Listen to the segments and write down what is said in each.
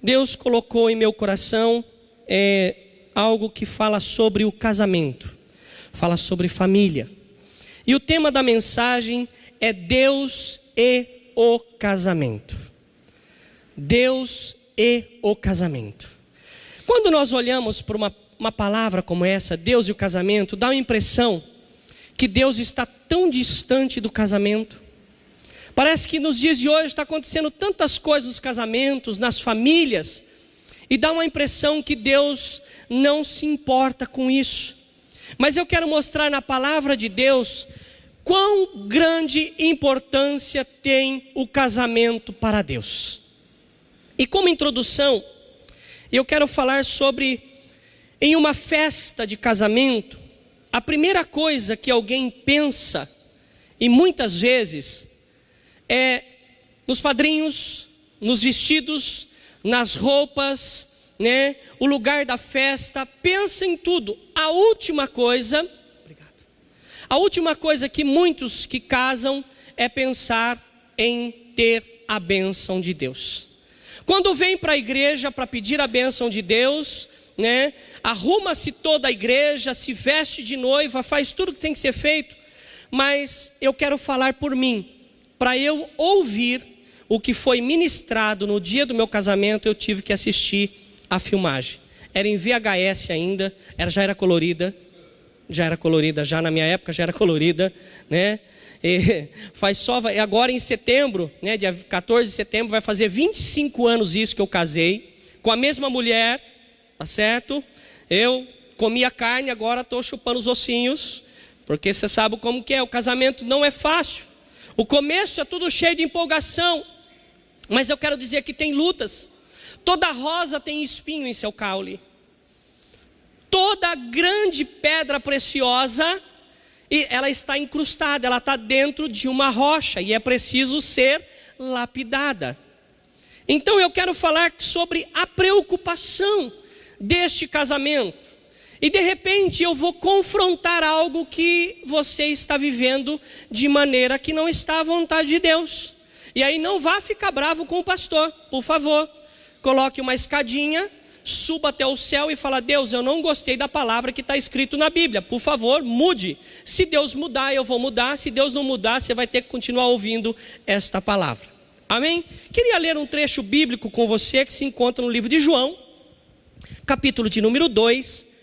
Deus colocou em meu coração algo que fala sobre o casamento, fala sobre família. E o tema da mensagem é Deus e o casamento. Deus e o casamento. Quando nós olhamos para uma palavra como essa, Deus e o casamento, dá uma impressão que Deus está tão distante do casamento. Parece que nos dias de hoje está acontecendo tantas coisas nos casamentos, nas famílias, e dá uma impressão que Deus não se importa com isso. Mas eu quero mostrar na palavra de Deus quão grande importância tem o casamento para Deus. E como introdução, eu quero falar sobre, em uma festa de casamento, a primeira coisa que alguém pensa, e muitas vezes, é nos padrinhos, nos vestidos, nas roupas, né? O lugar da festa, pensa em tudo. A última coisa que muitos que casam é pensar em ter a bênção de Deus. Quando vem para a igreja para pedir a bênção de Deus, né? Arruma-se toda a igreja, se veste de noiva, faz tudo que tem que ser feito. Mas eu quero falar por mim. Para eu ouvir o que foi ministrado no dia do meu casamento, eu tive que assistir a filmagem. Era em VHS ainda, já era colorida, já na minha época já era colorida, né? E agora em setembro, né, dia 14 de setembro, vai fazer 25 anos isso que eu casei, com a mesma mulher, tá certo? Eu comia carne, agora estou chupando os ossinhos, porque você sabe como que é, o casamento não é fácil. O começo é tudo cheio de empolgação, mas eu quero dizer que tem lutas. Toda rosa tem espinho em seu caule. Toda grande pedra preciosa, e ela está incrustada, ela está dentro de uma rocha, e é preciso ser lapidada. Então eu quero falar sobre a preocupação deste casamento. E de repente eu vou confrontar algo que você está vivendo de maneira que não está à vontade de Deus. E aí não vá ficar bravo com o pastor, por favor. Coloque uma escadinha, suba até o céu e fala: Deus, eu não gostei da palavra que está escrito na Bíblia, por favor, mude. Se Deus mudar, eu vou mudar. Se Deus não mudar, você vai ter que continuar ouvindo esta palavra. Amém? Queria ler um trecho bíblico com você que se encontra no livro de João, capítulo de número 2,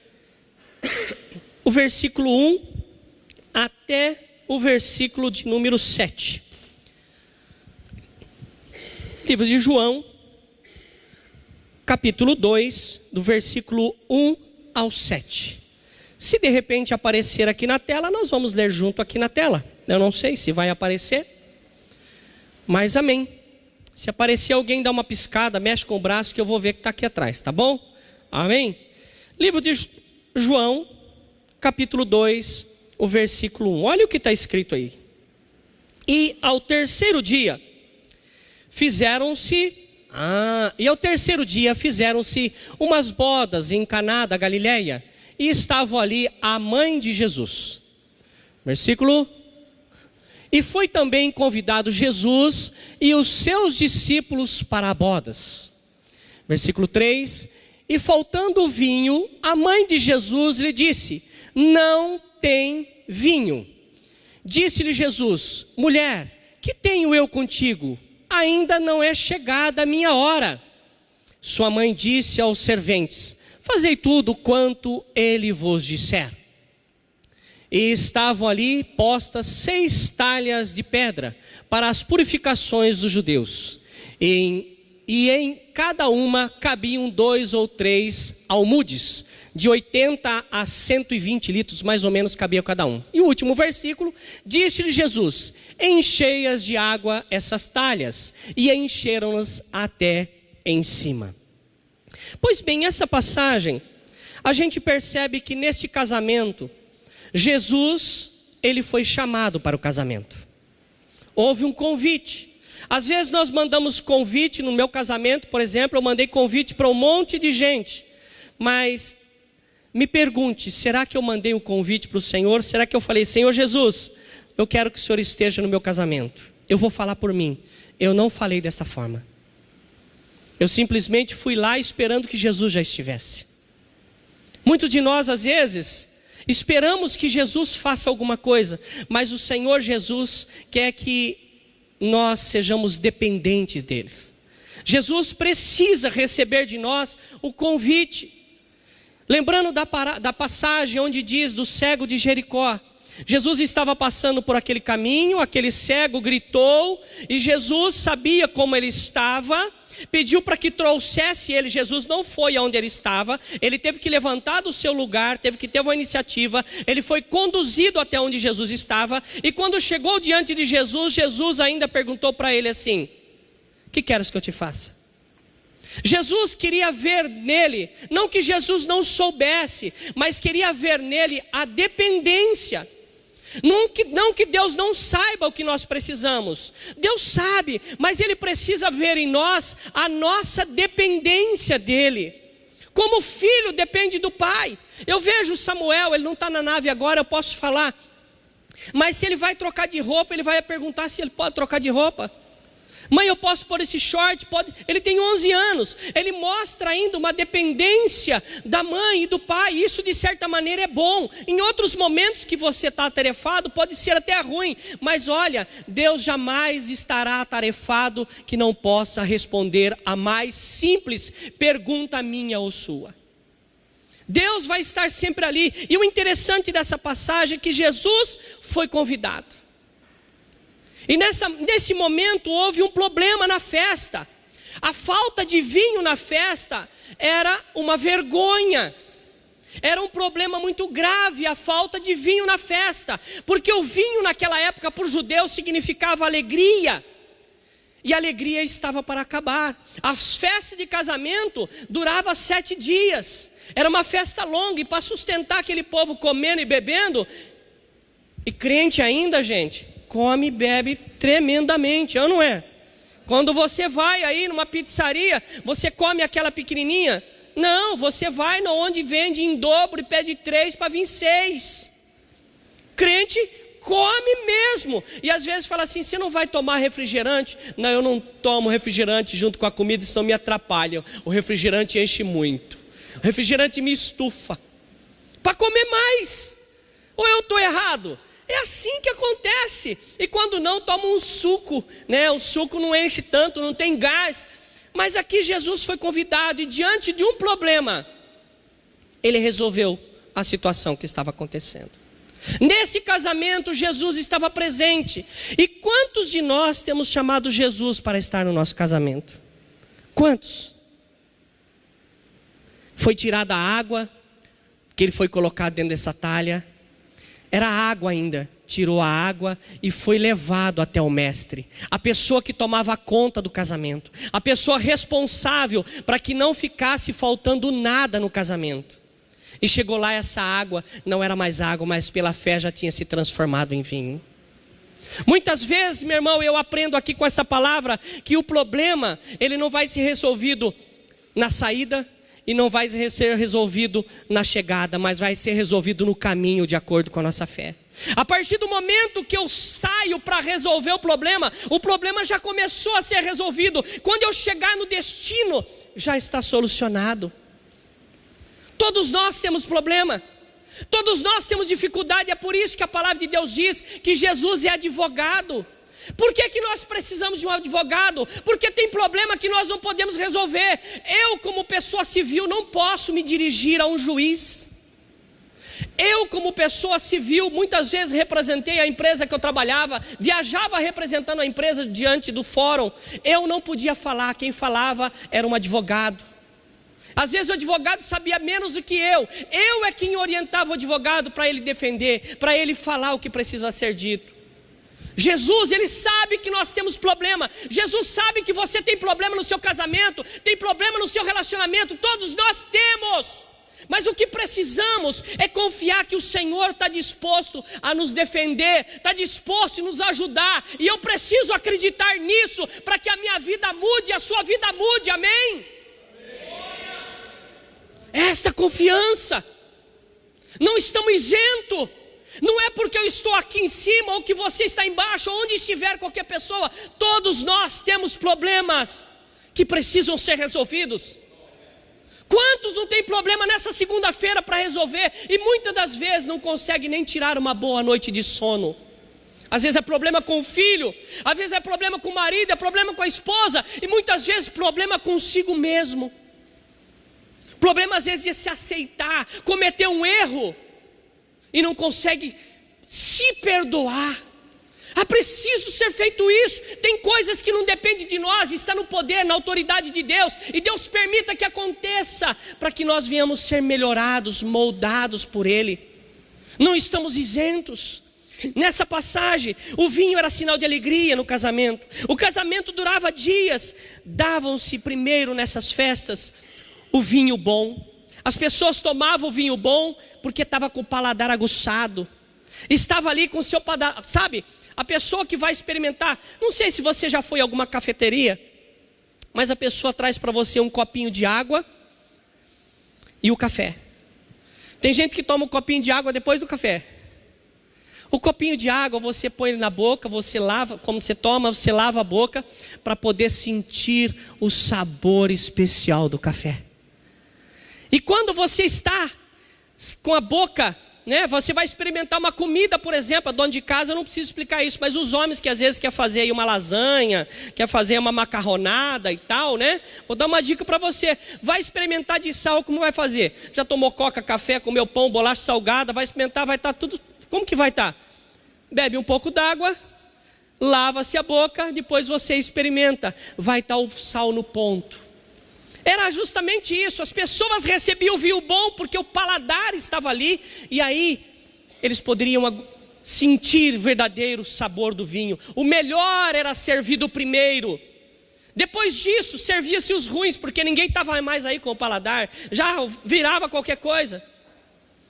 o versículo 1 até o versículo de número 7. Livro de João, capítulo 2, do versículo 1 ao 7. Se de repente aparecer aqui na tela, nós vamos ler junto aqui na tela. Eu não sei se vai aparecer, mas amém. Se aparecer alguém, dá uma piscada, mexe com o braço que eu vou ver que está aqui atrás, tá bom? Amém? Livro de João, capítulo 2, o versículo 1. Olha o que está escrito aí. E ao terceiro dia fizeram-se umas bodas em Caná da Galileia, e estavam ali a mãe de Jesus. Versículo. E foi também convidado Jesus e os seus discípulos para bodas. Versículo 3. E faltando o vinho, a mãe de Jesus lhe disse: não tem vinho. Disse-lhe Jesus: mulher, que tenho eu contigo? Ainda não é chegada a minha hora. Sua mãe disse aos serventes: fazei tudo quanto ele vos disser. E estavam ali postas 6 talhas de pedra para as purificações dos judeus. E em cada uma cabiam 2 ou 3 almudes, de 80 a 120 litros, mais ou menos cabia cada um. E o último versículo, disse-lhe Jesus: enchei-as de água essas talhas, e encheram-nas até em cima. Pois bem, essa passagem, a gente percebe que neste casamento, Jesus, ele foi chamado para o casamento. Houve um convite. Às vezes nós mandamos convite, no meu casamento, por exemplo, eu mandei convite para um monte de gente. Mas me pergunte, será que eu mandei um convite para o Senhor? Será que eu falei: Senhor Jesus, eu quero que o Senhor esteja no meu casamento? Eu vou falar por mim, eu não falei dessa forma. Eu simplesmente fui lá esperando que Jesus já estivesse. Muitos de nós, às vezes, esperamos que Jesus faça alguma coisa, mas o Senhor Jesus quer que nós sejamos dependentes deles. Jesus precisa receber de nós o convite. Lembrando da passagem onde diz do cego de Jericó. Jesus estava passando por aquele caminho, aquele cego gritou, e Jesus sabia como ele estava, pediu para que trouxesse ele. Jesus não foi aonde ele estava, ele teve que levantar do seu lugar, teve que ter uma iniciativa, ele foi conduzido até onde Jesus estava, e quando chegou diante de Jesus, Jesus ainda perguntou para ele assim: o que queres que eu te faça? Jesus queria ver nele, não que Jesus não soubesse, mas queria ver nele a dependência. Não que Deus não saiba o que nós precisamos, Deus sabe, mas Ele precisa ver em nós a nossa dependência dEle. Como o filho depende do pai. Eu vejo Samuel, ele não está na nave agora, eu posso falar, mas se ele vai trocar de roupa, ele vai perguntar se ele pode trocar de roupa. Mãe, eu posso pôr esse short? Pode. Ele tem 11 anos, ele mostra ainda uma dependência da mãe e do pai. Isso de certa maneira é bom. Em outros momentos que você está atarefado, pode ser até ruim, mas olha, Deus jamais estará atarefado que não possa responder a mais simples pergunta minha ou sua. Deus vai estar sempre ali. E o interessante dessa passagem é que Jesus foi convidado. E nesse momento houve um problema na festa. A falta de vinho na festa era uma vergonha. Era um problema muito grave a falta de vinho na festa. Porque o vinho naquela época para os judeus significava alegria. E a alegria estava para acabar. As festas de casamento duravam 7 dias. Era uma festa longa, e para sustentar aquele povo comendo e bebendo. E crente ainda, gente, come e bebe tremendamente, ou não é? Quando você vai aí numa pizzaria, você come aquela pequenininha? Não, você vai onde vende em dobro e pede 3 para vir 6. Crente come mesmo. E às vezes fala assim: você não vai tomar refrigerante? Não, eu não tomo refrigerante junto com a comida, senão me atrapalha. O refrigerante enche muito, o refrigerante me estufa para comer mais. Ou eu estou errado? É assim que acontece. E quando não, toma um suco, né? O suco não enche tanto, não tem gás. Mas aqui Jesus foi convidado, e diante de um problema, ele resolveu a situação que estava acontecendo. Nesse casamento, Jesus estava presente. E quantos de nós temos chamado Jesus para estar no nosso casamento? Quantos? Foi tirada a água, que ele foi colocado dentro dessa talha. Era água ainda, tirou a água e foi levado até o mestre. A pessoa que tomava conta do casamento. A pessoa responsável para que não ficasse faltando nada no casamento. E chegou lá, essa água não era mais água, mas pela fé já tinha se transformado em vinho. Muitas vezes, meu irmão, eu aprendo aqui com essa palavra que o problema, ele não vai ser resolvido na saída, e não vai ser resolvido na chegada, mas vai ser resolvido no caminho, de acordo com a nossa fé. A partir do momento que eu saio para resolver o problema já começou a ser resolvido. Quando eu chegar no destino, já está solucionado. Todos nós temos problema, todos nós temos dificuldade. É por isso que a palavra de Deus diz que Jesus é advogado. Por que nós precisamos de um advogado? Porque tem problema que nós não podemos resolver. Eu, como pessoa civil, não posso me dirigir a um juiz. Eu, como pessoa civil, muitas vezes representei a empresa que eu trabalhava, viajava representando a empresa diante do fórum. Eu não podia falar, quem falava era um advogado. Às vezes o advogado sabia menos do que eu. Eu é quem orientava o advogado para ele defender, para ele falar o que precisa ser dito. Jesus, ele sabe que nós temos problema. Jesus sabe que você tem problema no seu casamento, tem problema no seu relacionamento. Todos nós temos. Mas o que precisamos é confiar que o Senhor está disposto a nos defender, está disposto a nos ajudar. E eu preciso acreditar nisso para que a minha vida mude e a sua vida mude, amém? Essa confiança. Não estamos isentos. Não é porque eu estou aqui em cima ou que você está embaixo, ou onde estiver qualquer pessoa. Todos nós temos problemas que precisam ser resolvidos? Quantos não tem problema nessa segunda-feira para resolver e muitas das vezes não consegue nem tirar uma boa noite de sono? Às vezes é problema com o filho, às vezes é problema com o marido, é problema com a esposa e muitas vezes problema consigo mesmo. Problema às vezes é se aceitar, cometer um erro e não consegue se perdoar. Preciso ser feito isso. Tem coisas que não dependem de nós, está no poder, na autoridade de Deus, e Deus permita que aconteça, para que nós venhamos ser melhorados, moldados por Ele. Não estamos isentos. Nessa passagem, o vinho era sinal de alegria no casamento. O casamento durava dias. Davam-se primeiro nessas festas o vinho bom. As pessoas tomavam o vinho bom porque estava com o paladar aguçado. Estava ali com o seu paladar, sabe? A pessoa que vai experimentar, não sei se você já foi a alguma cafeteria, mas a pessoa traz para você um copinho de água e o café. Tem gente que toma um copinho de água depois do café. O copinho de água você põe na boca, você lava, como você toma, você lava a boca para poder sentir o sabor especial do café. E quando você está com a boca, né, você vai experimentar uma comida, por exemplo, a dona de casa, eu não preciso explicar isso, mas os homens que às vezes quer fazer aí uma lasanha, quer fazer uma macarronada e tal, né? Vou dar uma dica para você, vai experimentar de sal, como vai fazer? Já tomou coca, café, comeu pão, bolacha salgada, vai experimentar, vai estar tudo, como que vai estar? Bebe um pouco d'água, lava-se a boca, depois você experimenta, vai estar o sal no ponto. Era justamente isso, as pessoas recebiam o vinho bom porque o paladar estava ali, e aí eles poderiam sentir o verdadeiro sabor do vinho. O melhor era servido primeiro, depois disso servia-se os ruins, porque ninguém estava mais aí com o paladar, já virava qualquer coisa.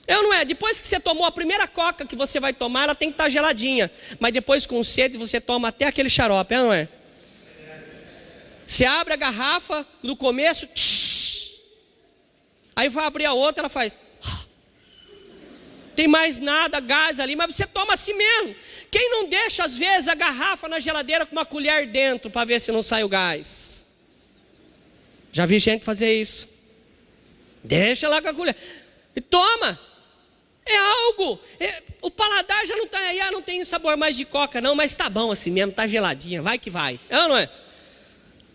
Não é? Depois que você tomou a primeira coca que você vai tomar, ela tem que estar geladinha, mas depois com sede você toma até aquele xarope, não é? Você abre a garrafa no começo, aí vai abrir a outra, ela faz, tem mais nada, gás ali, mas você toma assim mesmo. Quem não deixa às vezes a garrafa na geladeira com uma colher dentro para ver se não sai o gás? Já vi gente fazer isso. Deixa lá com a colher e toma. É algo, o paladar já não está aí, não tem sabor mais de coca não, mas está bom assim mesmo, está geladinha, vai que vai, não é?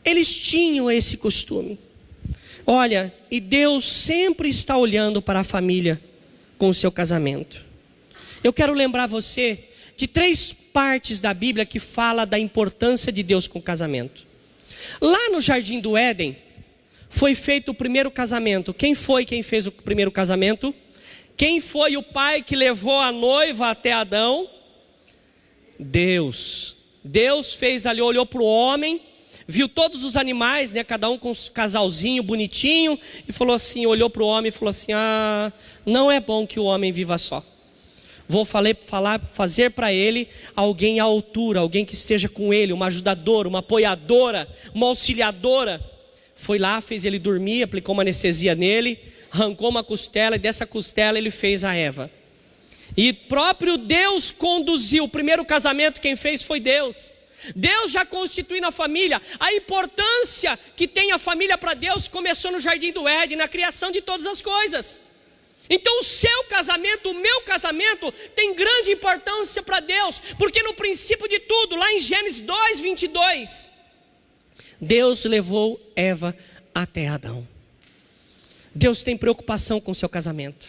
Eles tinham esse costume. Olha, e Deus sempre está olhando para a família com o seu casamento. Eu quero lembrar você de 3 partes da Bíblia que fala da importância de Deus com o casamento. Lá no Jardim do Éden, foi feito o primeiro casamento. Quem fez o primeiro casamento? Quem foi o pai que levou a noiva até Adão? Deus. Deus fez ali, olhou para o homem, viu todos os animais, né, cada um com um casalzinho bonitinho, e falou assim, olhou para o homem e falou assim, não é bom que o homem viva só. Vou fazer para ele alguém à altura, alguém que esteja com ele, uma ajudadora, uma apoiadora, uma auxiliadora. Foi lá, fez ele dormir, aplicou uma anestesia nele, arrancou uma costela, e dessa costela ele fez a Eva. E próprio Deus conduziu. O primeiro casamento quem fez foi Deus. Deus já constituindo a família. A importância que tem a família para Deus começou no Jardim do Éden, na criação de todas as coisas. Então o seu casamento, o meu casamento tem grande importância para Deus, porque no princípio de tudo, lá em Gênesis 2:22, Deus levou Eva até Adão. Deus tem preocupação com o seu casamento.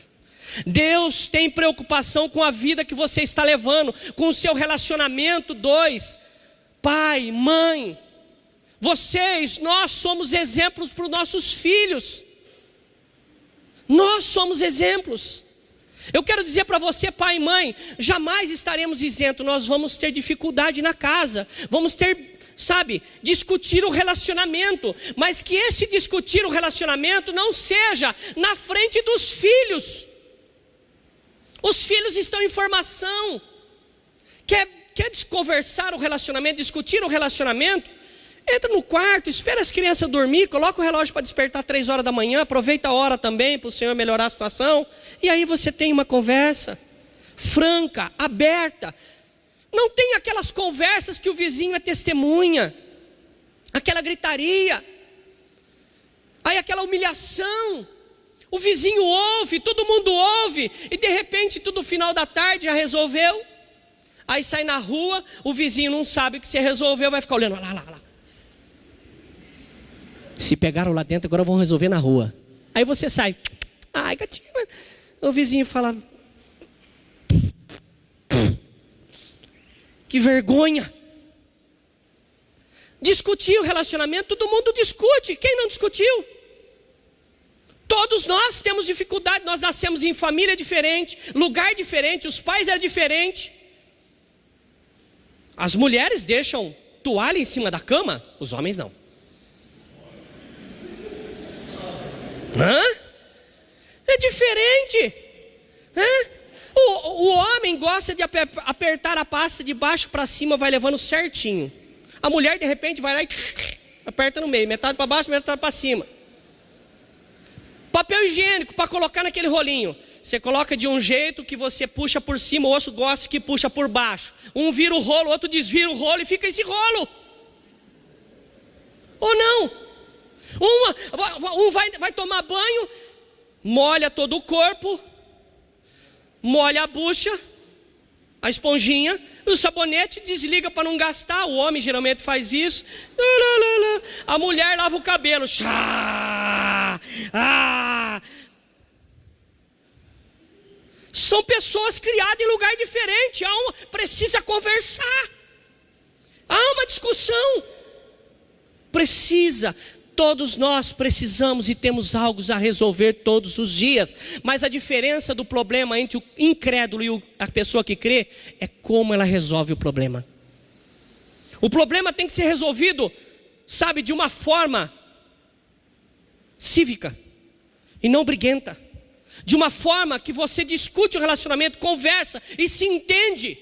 Deus tem preocupação com a vida que você está levando, com o seu relacionamento. Pai, mãe, nós somos exemplos para os nossos filhos. Nós somos exemplos. Eu quero dizer para você, pai e mãe, jamais estaremos isentos. Nós vamos ter dificuldade na casa, vamos ter, discutir o relacionamento, mas que esse discutir o relacionamento não seja na frente dos filhos. Os filhos estão em formação. Quer desconversar o relacionamento, discutir o relacionamento? Entra no quarto, espera as crianças dormir, coloca o relógio para despertar 3 horas da manhã, aproveita a hora também para o Senhor melhorar a situação, e aí você tem uma conversa franca, aberta. Não tem aquelas conversas que o vizinho é testemunha, aquela gritaria. Aí aquela humilhação, o vizinho ouve, todo mundo ouve, e de repente tudo final da tarde já resolveu. Aí sai na rua, o vizinho não sabe o que você resolveu, vai ficar olhando, lá. Se pegaram lá dentro, agora vão resolver na rua. Aí você sai, ai gatinho, o vizinho fala, que vergonha. Discutir o relacionamento, todo mundo discute, quem não discutiu? Todos nós temos dificuldade, nós nascemos em família diferente, lugar diferente, os pais eram diferentes. As mulheres deixam toalha em cima da cama, os homens não. É diferente. O homem gosta de apertar a pasta de baixo para cima, vai levando certinho. A mulher de repente vai lá e aperta no meio, metade para baixo, metade para cima. Papel higiênico para colocar naquele rolinho. Você coloca de um jeito que você puxa por cima, o outro gosta que puxa por baixo. Um vira o rolo, o outro desvira o rolo e fica esse rolo. Ou não? Um vai tomar banho, molha todo o corpo, molha a bucha, a esponjinha, o sabonete, desliga para não gastar. O homem geralmente faz isso. A mulher lava o cabelo. São pessoas criadas em lugar diferente. Precisa conversar. Há uma discussão. Todos nós precisamos e temos algo a resolver todos os dias. Mas a diferença do problema entre o incrédulo e a pessoa que crê é como ela resolve o problema. O problema tem que ser resolvido, sabe, de uma forma cívica e não briguenta. De uma forma que você discute o relacionamento, conversa e se entende.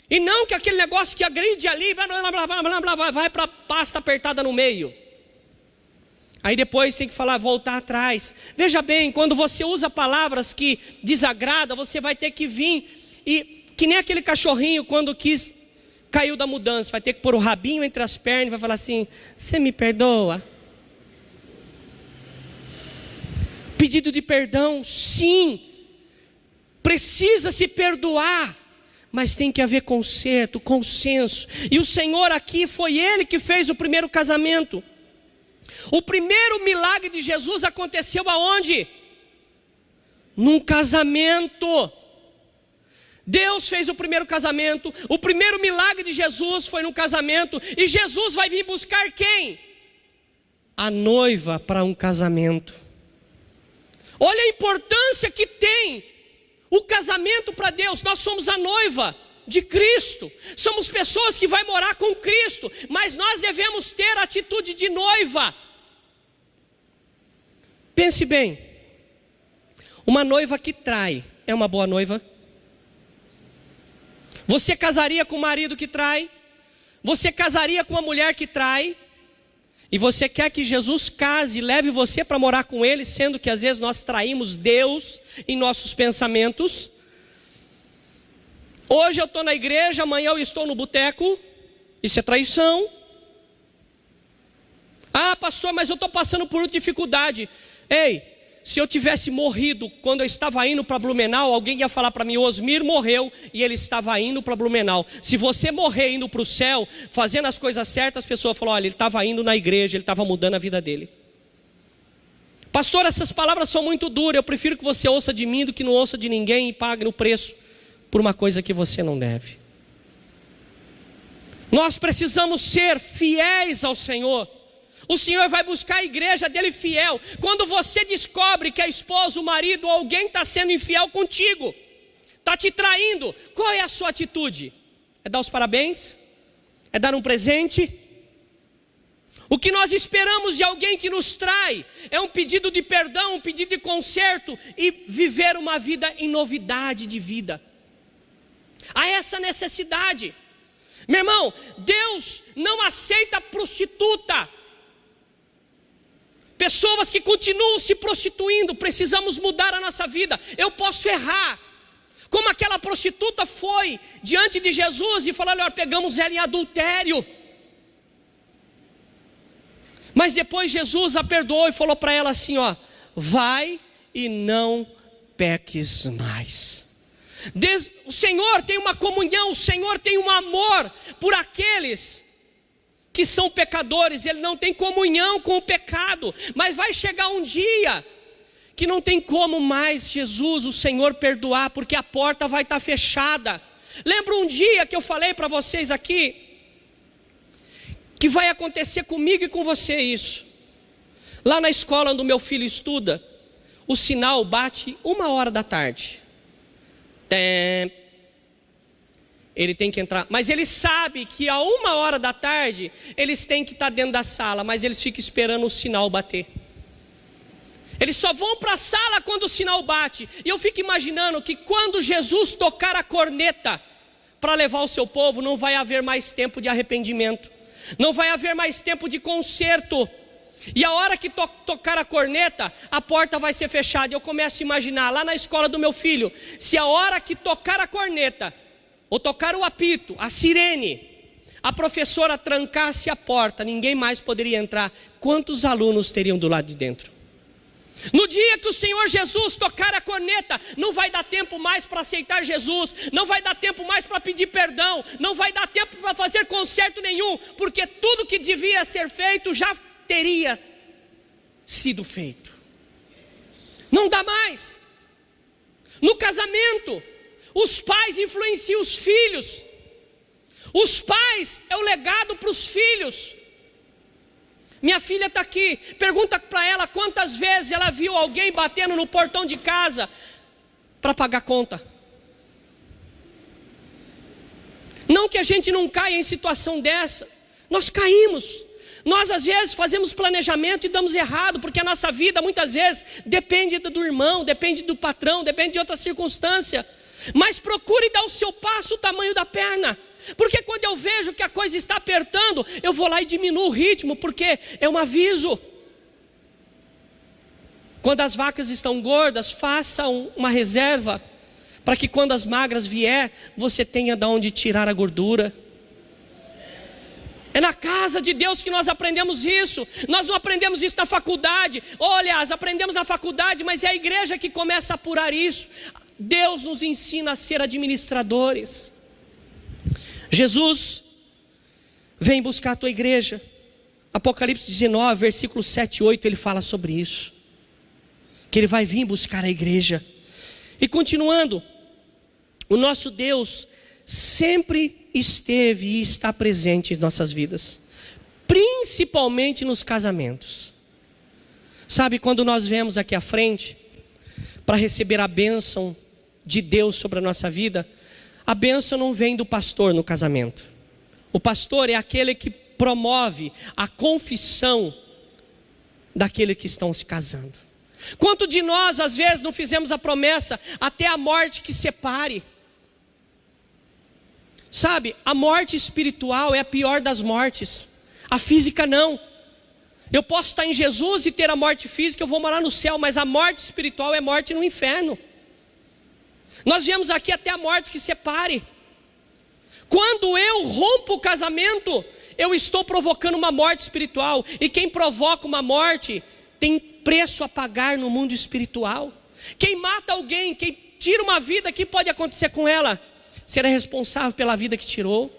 E não que aquele negócio que agride ali, vai para a pasta apertada no meio. Aí depois tem que voltar atrás. Veja bem, quando você usa palavras que desagradam, você vai ter que vir e, que nem aquele cachorrinho quando caiu da mudança, vai ter que pôr o rabinho entre as pernas e vai falar assim, você me perdoa? Pedido de perdão, sim, precisa se perdoar, mas tem que haver conserto, consenso. E o Senhor aqui, foi Ele que fez o primeiro casamento. O primeiro milagre de Jesus aconteceu aonde? Num casamento. Deus fez o primeiro casamento. O primeiro milagre de Jesus foi num casamento. E Jesus vai vir buscar quem? A noiva para um casamento. Olha a importância que tem o casamento para Deus. Nós somos a noiva de Cristo. Somos pessoas que vão morar com Cristo. Mas nós devemos ter a atitude de noiva. Pense bem, uma noiva que trai é uma boa noiva? Você casaria com um marido que trai? Você casaria com uma mulher que trai? E você quer que Jesus case e leve você para morar com Ele, sendo que às vezes nós traímos Deus em nossos pensamentos? Hoje eu estou na igreja, amanhã eu estou no boteco. Isso é traição. Ah, pastor, mas eu estou passando por dificuldade. Ei, se eu tivesse morrido quando eu estava indo para Blumenau, alguém ia falar para mim, Osmir morreu e ele estava indo para Blumenau. Se você morrer indo para o céu, fazendo as coisas certas, as pessoas falam, olha, ele estava indo na igreja, ele estava mudando a vida dele. Pastor, essas palavras são muito duras, eu prefiro que você ouça de mim do que não ouça de ninguém e pague no preço por uma coisa que você não deve. Nós precisamos ser fiéis ao Senhor. O Senhor vai buscar a igreja dele fiel. Quando você descobre que a esposa, o marido, alguém está sendo infiel contigo, está te traindo, qual é a sua atitude? É dar os parabéns? É dar um presente? O que nós esperamos de alguém que nos trai é um pedido de perdão, um pedido de conserto e viver uma vida em novidade de vida. Há essa necessidade. Meu irmão, Deus não aceita prostituta. Pessoas que continuam se prostituindo, precisamos mudar a nossa vida. Eu posso errar, como aquela prostituta foi diante de Jesus e falou, olha, pegamos ela em adultério. Mas depois Jesus a perdoou e falou para ela assim, ó: vai e não peques mais. O Senhor tem uma comunhão, o Senhor tem um amor por aqueles que são pecadores. Ele não tem comunhão com o pecado, mas vai chegar um dia que não tem como mais Jesus, o Senhor, perdoar, porque a porta vai estar fechada. Lembra um dia que eu falei para vocês aqui, que vai acontecer comigo e com você isso. Lá na escola onde o meu filho estuda, o sinal bate 1h da tarde. Ele tem que entrar, mas ele sabe que a 1h da tarde, eles têm que estar dentro da sala, mas eles ficam esperando o sinal bater. Eles só vão para a sala quando o sinal bate. E eu fico imaginando que quando Jesus tocar a corneta para levar o seu povo, não vai haver mais tempo de arrependimento, não vai haver mais tempo de conserto. E a hora que tocar a corneta, a porta vai ser fechada. Eu começo a imaginar lá na escola do meu filho, se a hora que tocar a corneta, ou tocar o apito, a sirene, a professora trancasse a porta, ninguém mais poderia entrar, quantos alunos teriam do lado de dentro? No dia que o Senhor Jesus tocar a corneta, não vai dar tempo mais para aceitar Jesus, não vai dar tempo mais para pedir perdão, não vai dar tempo para fazer conserto nenhum, porque tudo que devia ser feito já teria sido feito. Não dá mais. No casamento, os pais influenciam os filhos. Os pais é o legado para os filhos. Minha filha está aqui, pergunta para ela quantas vezes ela viu alguém batendo no portão de casa para pagar conta. Não que a gente não caia em situação dessa, nós caímos. Nós às vezes fazemos planejamento e damos errado, porque a nossa vida muitas vezes depende do irmão, depende do patrão, depende de outra circunstância. Mas procure dar o seu passo o tamanho da perna, porque quando eu vejo que a coisa está apertando, eu vou lá e diminuo o ritmo, porque é um aviso. Quando as vacas estão gordas, faça uma reserva, para que quando as magras vier, você tenha de onde tirar a gordura. É na casa de Deus que nós aprendemos isso. Nós não aprendemos isso na faculdade. Ou, aliás, aprendemos na faculdade, mas é a igreja que começa a apurar isso. Deus nos ensina a ser administradores. Jesus vem buscar a tua igreja. Apocalipse 19, versículos 7 e 8, ele fala sobre isso, que ele vai vir buscar a igreja. E continuando, o nosso Deus sempre esteve e está presente em nossas vidas, principalmente nos casamentos. Sabe, quando nós viemos aqui à frente para receber a bênção de Deus sobre a nossa vida, a bênção não vem do pastor no casamento. O pastor é aquele que promove a confissão daqueles que estão se casando. Quanto de nós às vezes não fizemos a promessa até a morte que separe? Sabe, a morte espiritual é a pior das mortes, a física não. Eu posso estar em Jesus e ter a morte física, eu vou morar no céu, mas a morte espiritual é morte no inferno. Nós viemos aqui até a morte que separe. Quando eu rompo o casamento, eu estou provocando uma morte espiritual. E quem provoca uma morte tem preço a pagar no mundo espiritual. Quem mata alguém, quem tira uma vida, o que pode acontecer com ela? Será responsável pela vida que tirou.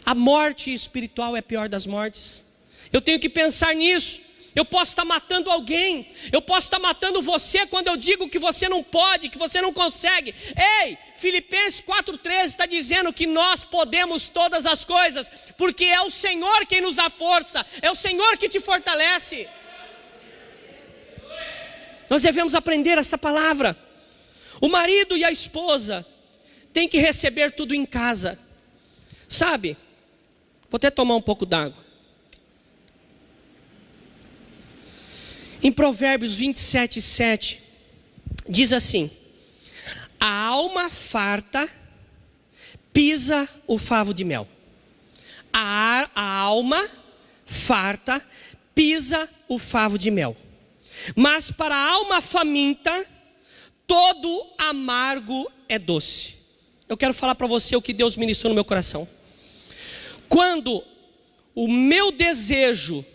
A morte espiritual é a pior das mortes. Eu tenho que pensar nisso. Eu posso estar matando alguém, eu posso estar matando você quando eu digo que você não pode, que você não consegue. Ei, Filipenses 4,13 está dizendo que nós podemos todas as coisas, porque é o Senhor quem nos dá força, é o Senhor que te fortalece. Nós devemos aprender essa palavra. O marido e a esposa têm que receber tudo em casa. Sabe, vou até tomar um pouco d'água. Em Provérbios 27:7, diz assim: a alma farta pisa o favo de mel. A alma farta pisa o favo de mel. Mas para a alma faminta, todo amargo é doce. Eu quero falar para você o que Deus ministrou no meu coração. Quando o meu desejo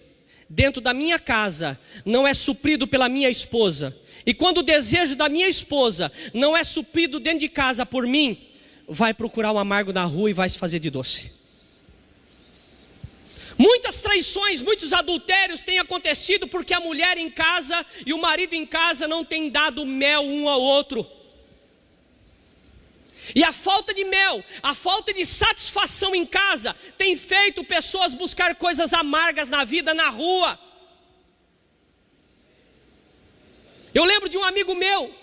dentro da minha casa não é suprido pela minha esposa, e quando o desejo da minha esposa não é suprido dentro de casa por mim, vai procurar um amargo na rua e vai se fazer de doce. Muitas traições, muitos adultérios têm acontecido porque a mulher em casa e o marido em casa não têm dado mel um ao outro. E a falta de mel, a falta de satisfação em casa tem feito pessoas buscar coisas amargas na vida, na rua. Eu lembro de um amigo meu,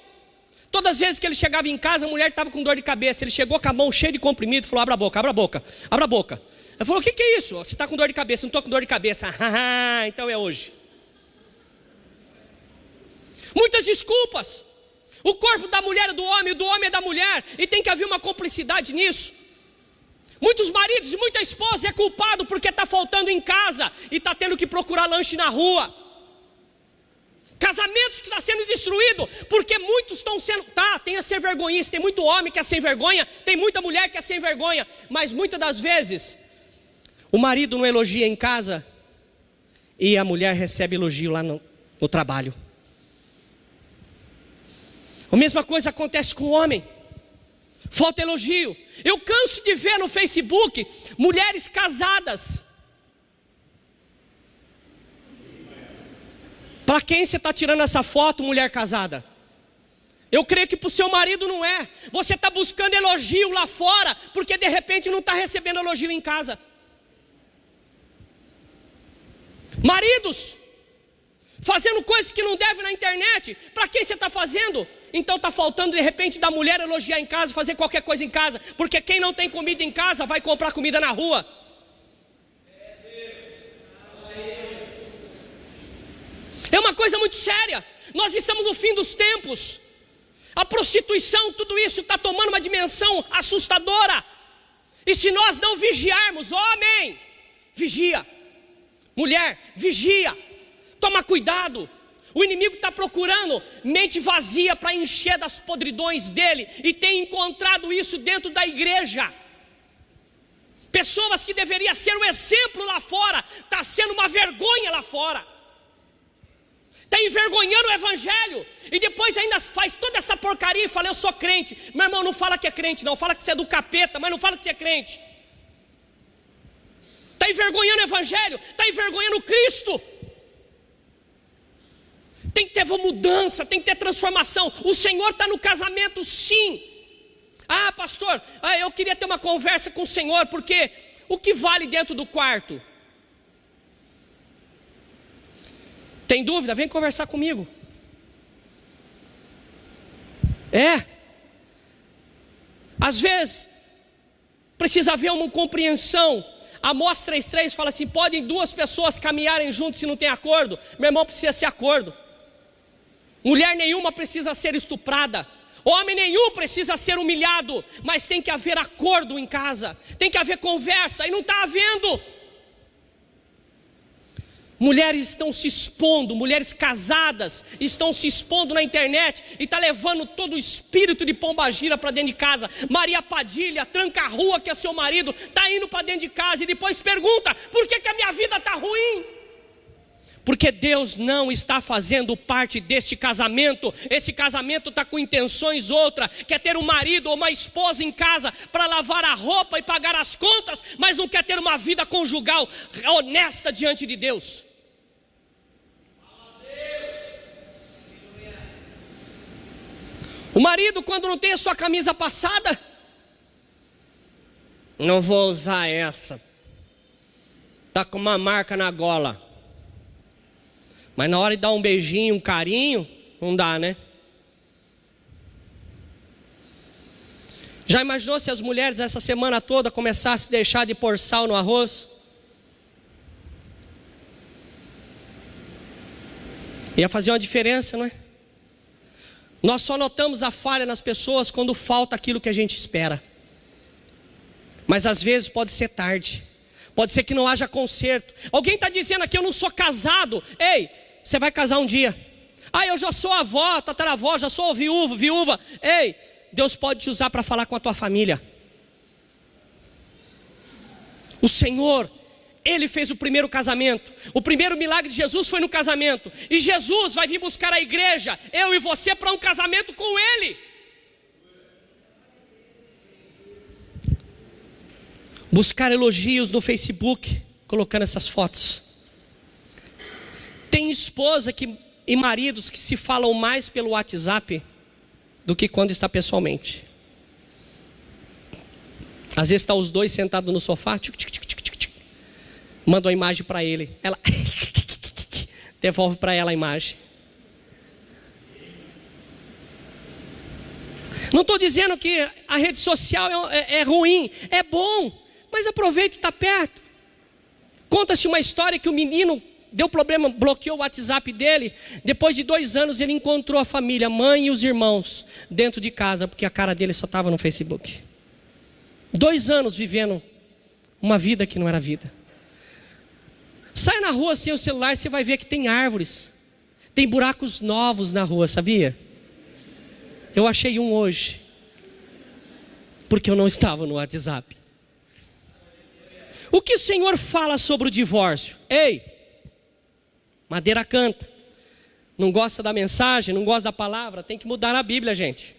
todas as vezes que ele chegava em casa, a mulher estava com dor de cabeça. Ele chegou com a mão cheia de comprimido e falou: abra a boca, abra a boca, abra a boca. Ele falou: o que é isso? Você está com dor de cabeça? Não estou com dor de cabeça. Então é hoje. Muitas desculpas. O corpo da mulher é do homem é da mulher, e tem que haver uma cumplicidade nisso. Muitos maridos e muita esposa é culpado porque está faltando em casa e está tendo que procurar lanche na rua. Casamentos que estão sendo destruídos porque muitos estão sendo... tem a ser vergonhice, tem muito homem que é sem vergonha, tem muita mulher que é sem vergonha, mas muitas das vezes o marido não elogia em casa e a mulher recebe elogio lá no trabalho. A mesma coisa acontece com o homem. Falta elogio. Eu canso de ver no Facebook mulheres casadas. Para quem você está tirando essa foto, mulher casada? Eu creio que para o seu marido não é. Você está buscando elogio lá fora, porque de repente não está recebendo elogio em casa. Maridos, fazendo coisas que não devem na internet. Para quem você está fazendo? Então está faltando de repente da mulher elogiar em casa, fazer qualquer coisa em casa. Porque quem não tem comida em casa vai comprar comida na rua. É uma coisa muito séria. Nós estamos no fim dos tempos. A prostituição, tudo isso está tomando uma dimensão assustadora. E se nós não vigiarmos, homem, vigia. Mulher, vigia. Toma cuidado. O inimigo está procurando mente vazia para encher das podridões dele. E tem encontrado isso dentro da igreja. Pessoas que deveriam ser um exemplo lá fora, está sendo uma vergonha lá fora. Está envergonhando o evangelho. E depois ainda faz toda essa porcaria e fala: eu sou crente. Meu irmão, não fala que é crente não. Fala que você é do capeta, mas não fala que você é crente. Está envergonhando o evangelho. Está envergonhando Cristo. Tem que ter mudança, tem que ter transformação. O Senhor está no casamento, sim. Ah, pastor, eu queria ter uma conversa com o Senhor, porque o que vale dentro do quarto? Tem dúvida? Vem conversar comigo. Às vezes precisa haver uma compreensão. Amós 3,3 fala assim: podem duas pessoas caminharem juntos se não tem acordo? Meu irmão, precisa ser acordo. Mulher nenhuma precisa ser estuprada, homem nenhum precisa ser humilhado, mas tem que haver acordo em casa, tem que haver conversa, e não está havendo. Mulheres estão se expondo, mulheres casadas estão se expondo na internet e está levando todo o espírito de pombagira para dentro de casa. Maria Padilha, tranca a rua que é seu marido, está indo para dentro de casa e depois pergunta: por que a minha vida está ruim? Porque Deus não está fazendo parte deste casamento. Esse casamento está com intenções outras. Quer ter um marido ou uma esposa em casa para lavar a roupa e pagar as contas, mas não quer ter uma vida conjugal honesta diante de Deus. O marido, quando não tem a sua camisa passada: não vou usar essa, está com uma marca na gola. Mas na hora de dar um beijinho, um carinho, não dá, né? Já imaginou se as mulheres essa semana toda começassem a deixar de pôr sal no arroz? Ia fazer uma diferença, não é? Nós só notamos a falha nas pessoas quando falta aquilo que a gente espera. Mas às vezes pode ser tarde. Pode ser que não haja conserto. Alguém está dizendo aqui: eu não sou casado. Ei, você vai casar um dia. Eu já sou avó, tataravó, já sou viúva. Ei, Deus pode te usar para falar com a tua família. O Senhor Ele fez o primeiro casamento. O primeiro milagre de Jesus foi no casamento. E Jesus vai vir buscar a igreja, eu e você, para um casamento com Ele. Buscar elogios no Facebook, colocando essas fotos. Tem esposa e maridos que se falam mais pelo WhatsApp do que quando está pessoalmente. Às vezes está os dois sentados no sofá, manda uma imagem para ele, ela devolve para ela a imagem. Não estou dizendo que a rede social é ruim, é bom, mas aproveita e está perto. Conta-se uma história que o menino deu problema, bloqueou o WhatsApp dele. Depois de 2 anos ele encontrou a família, a mãe e os irmãos dentro de casa, porque a cara dele só estava no Facebook. 2 anos vivendo uma vida que não era vida. Sai na rua sem o celular, você vai ver que tem árvores, tem buracos novos na rua, sabia? Eu achei um hoje, porque eu não estava no WhatsApp. O que o Senhor fala sobre o divórcio? Ei, madeira canta. Não gosta da mensagem, não gosta da palavra, tem que mudar a Bíblia, gente.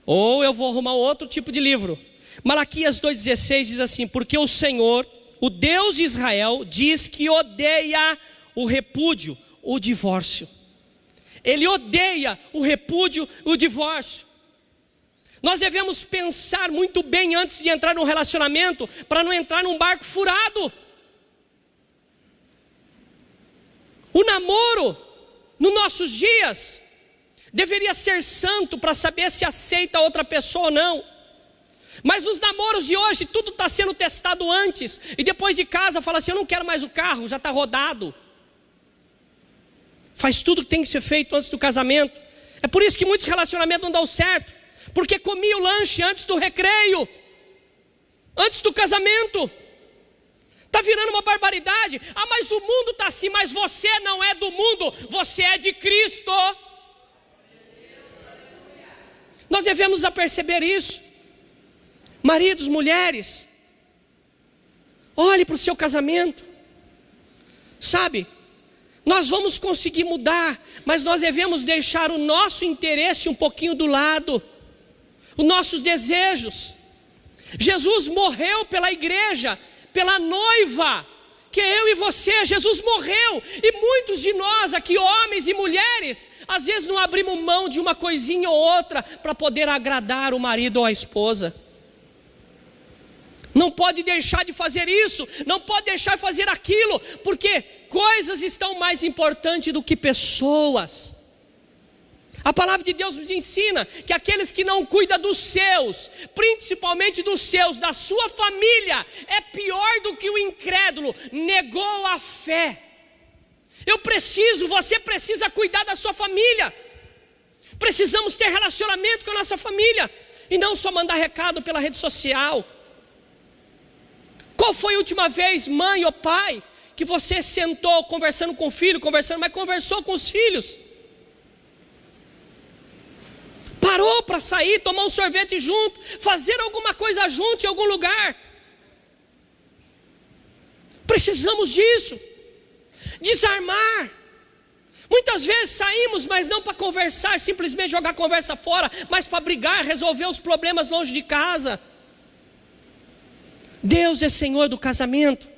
Ou eu vou arrumar outro tipo de livro. Malaquias 2,16 diz assim: porque o Senhor, o Deus de Israel, diz que odeia o repúdio, o divórcio. Ele odeia o repúdio, o divórcio. Nós devemos pensar muito bem antes de entrar num relacionamento, para não entrar num barco furado. O namoro, nos nossos dias, deveria ser santo para saber se aceita outra pessoa ou não. Mas os namoros de hoje, tudo está sendo testado antes, e depois de casa fala assim: eu não quero mais o carro, já está rodado. Faz tudo que tem que ser feito antes do casamento. É por isso que muitos relacionamentos não dão certo, porque comia o lanche antes do recreio, antes do casamento. Está virando uma barbaridade. Ah, mas o mundo está assim. Mas você não é do mundo, você é de Cristo. Nós devemos aperceber isso. Maridos, mulheres, olhe para o seu casamento. Sabe, nós vamos conseguir mudar, mas nós devemos deixar o nosso interesse um pouquinho do lado, os nossos desejos. Jesus morreu pela igreja, pela noiva, que é eu e você. Jesus morreu, e muitos de nós aqui, homens e mulheres, às vezes não abrimos mão de uma coisinha ou outra para poder agradar o marido ou a esposa. Não pode deixar de fazer isso, não pode deixar de fazer aquilo, porque coisas estão mais importantes do que pessoas. A palavra de Deus nos ensina que aqueles que não cuidam dos seus, principalmente dos seus, da sua família, é pior do que o incrédulo, negou a fé. Você precisa cuidar da sua família. Precisamos ter relacionamento com a nossa família, e não só mandar recado pela rede social. Qual foi a última vez, mãe ou pai, que você sentou conversando com o filho, mas conversou com os filhos? Parou para sair, tomar um sorvete junto, fazer alguma coisa junto em algum lugar. Precisamos disso. Desarmar. Muitas vezes saímos, mas não para conversar, simplesmente jogar a conversa fora, mas para brigar, resolver os problemas longe de casa. Deus é Senhor do casamento.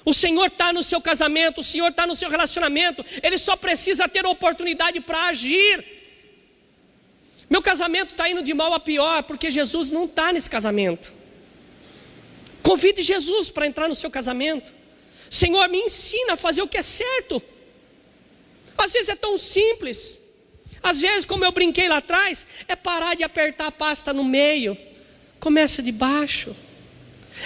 O Senhor está no seu casamento, o Senhor está no seu relacionamento. Ele só precisa ter oportunidade para agir. Meu casamento está indo de mal a pior, porque Jesus não está nesse casamento. Convide Jesus para entrar no seu casamento. Senhor, me ensina a fazer o que é certo. Às vezes é tão simples. Às vezes, como eu brinquei lá atrás, é parar de apertar a pasta no meio. Começa de baixo.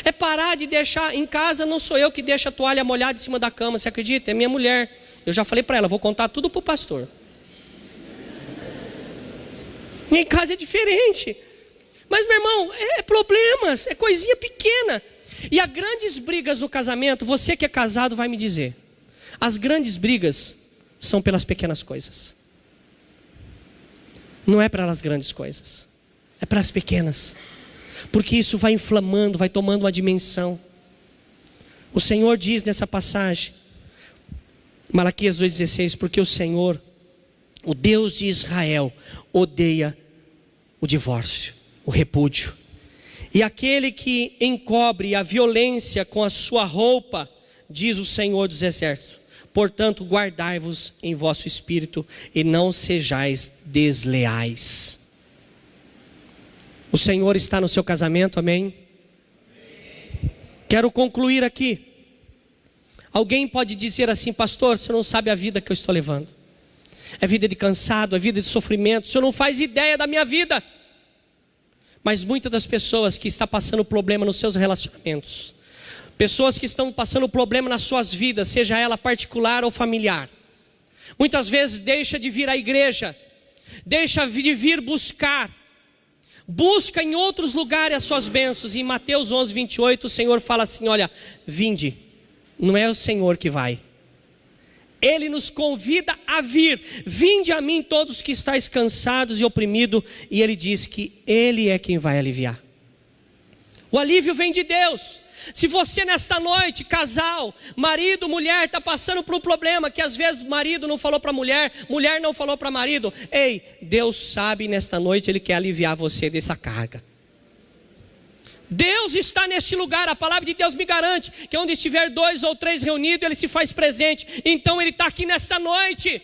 É parar de deixar em casa. Não sou eu que deixo a toalha molhada em cima da cama, você acredita? É minha mulher. Eu já falei para ela, vou contar tudo para o pastor. Minha casa é diferente. Mas, meu irmão, é problemas, é coisinha pequena. E as grandes brigas no casamento, você que é casado vai me dizer, as grandes brigas são pelas pequenas coisas. Não é pelas grandes coisas, é pelas pequenas. Porque isso vai inflamando, vai tomando uma dimensão. O Senhor diz nessa passagem, Malaquias 2,16, porque o Senhor, o Deus de Israel, odeia o divórcio, o repúdio. E aquele que encobre a violência com a sua roupa, diz o Senhor dos Exércitos, portanto guardai-vos em vosso espírito e não sejais desleais. O Senhor está no seu casamento, amém? Quero concluir aqui. Alguém pode dizer assim: pastor, você não sabe a vida que eu estou levando. É vida de cansado, é vida de sofrimento. O senhor não faz ideia da minha vida. Mas muitas das pessoas que estão passando problema nos seus relacionamentos, pessoas que estão passando problema nas suas vidas, seja ela particular ou familiar, muitas vezes deixa de vir à igreja, deixa de vir busca em outros lugares as suas bênçãos. E em Mateus 11:28 o Senhor fala assim: olha, vinde. Não é o Senhor que vai, Ele nos convida a vir. Vinde a mim todos que estáis cansados e oprimidos. E Ele diz que Ele é quem vai aliviar. O alívio vem de Deus. Se você nesta noite, casal, marido, mulher, está passando por um problema que às vezes marido não falou para mulher, mulher não falou para marido, ei, Deus sabe, nesta noite Ele quer aliviar você dessa carga. Deus está neste lugar. A palavra de Deus me garante que onde estiver 2 ou 3 reunidos, Ele se faz presente. Então Ele está aqui nesta noite.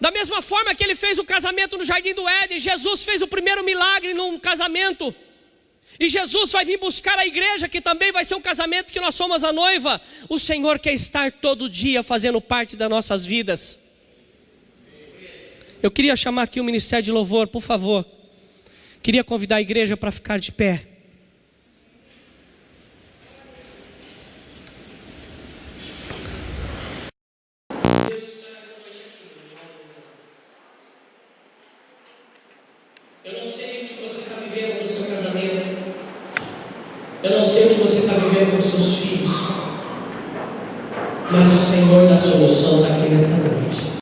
Da mesma forma que Ele fez o casamento no Jardim do Éden, Jesus fez o primeiro milagre num casamento. E Jesus vai vir buscar a igreja, que também vai ser um casamento, que nós somos a noiva. O Senhor quer estar todo dia fazendo parte das nossas vidas. Eu queria chamar aqui o Ministério de Louvor, por favor. Queria convidar a igreja para ficar de pé. Eu não sei o que você está vivendo no seu casamento. Eu não sei o que você está vivendo com seus filhos. Mas o Senhor da solução está aqui nesta noite.